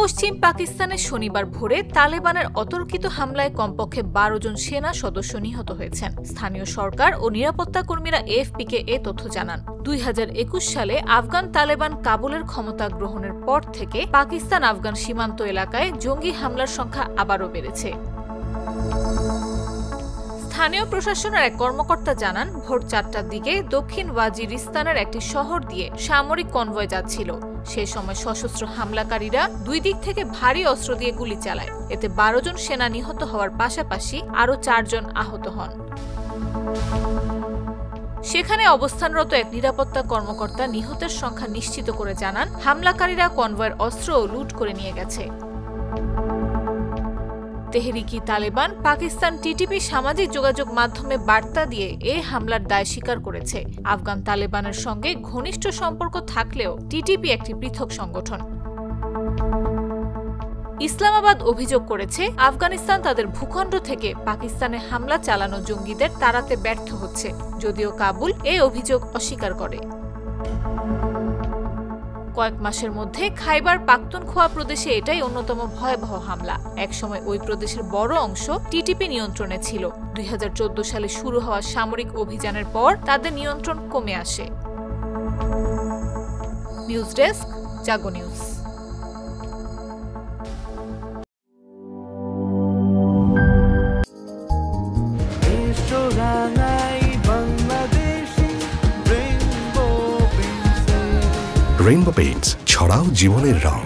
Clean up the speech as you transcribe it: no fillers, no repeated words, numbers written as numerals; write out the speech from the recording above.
পশ্চিম পাকিস্তানে শনিবার ভোরে তালেবানের অতর্কিত হামলায় কমপক্ষে ১২ জন সেনা সদস্য নিহত হয়েছেন। স্থানীয় সরকার ও নিরাপত্তা কর্মীরা এএফপিকে এ তথ্য জানান। ২০২১ সালে আফগান তালেবান কাবুলের ক্ষমতা গ্রহণের পর থেকে পাকিস্তান আফগান সীমান্ত এলাকায় জঙ্গি হামলার সংখ্যা আবারও বেড়েছে। স্থানীয় প্রশাসনের এক কর্মকর্তা জানান, ভোর ৪টার দিকে দক্ষিণ ওয়াজিরিস্তানের একটি শহর দিয়ে সামরিক কনভয় যাচ্ছিল। সে সময় সশস্ত্র হামলাকারীরা দুই দিক থেকে ভারী অস্ত্র দিয়ে গুলি চালায়। এতে ১২ জন সেনা নিহত হওয়ার পাশাপাশি আরও ৪ জন আহত হন। সেখানে অবস্থানরত এক নিরাপত্তা কর্মকর্তা নিহতের সংখ্যা নিশ্চিত করে জানান, হামলাকারীরা কনভয়ের অস্ত্রও লুট করে নিয়ে গেছে। তেহরিকি তালেবান পাকিস্তান টিটিপি সামাজিক যোগাযোগ মাধ্যমে বার্তা দিয়ে এ হামলার দায় স্বীকার করেছে। আফগান তালেবানের সঙ্গে ঘনিষ্ঠ সম্পর্ক থাকলেও টিটিপি একটি পৃথক সংগঠন। ইসলামাবাদ অভিযোগ করেছে, আফগানিস্তান তাদের ভূখণ্ড থেকে পাকিস্তানে হামলা চালানো জঙ্গিদের তাড়াতে ব্যর্থ হচ্ছে, যদিও কাবুল এ অভিযোগ অস্বীকার করে। কয়েক মাসের মধ্যে খাইবার পাখতুনখোয়া প্রদেশে এটাই অন্যতম ভয়াবহ হামলা। একসময় ওই প্রদেশের বড় অংশ টিটিপি নিয়ন্ত্রণে ছিল। ২০১৪ সালে শুরু হওয়া সামরিক অভিযানের পর তাদের নিয়ন্ত্রণ কমে আসে। নিউজ ডেস্ক, জাগো নিউজ। রেইনবো পেইন্টস, ছড়াও জীবনের রং।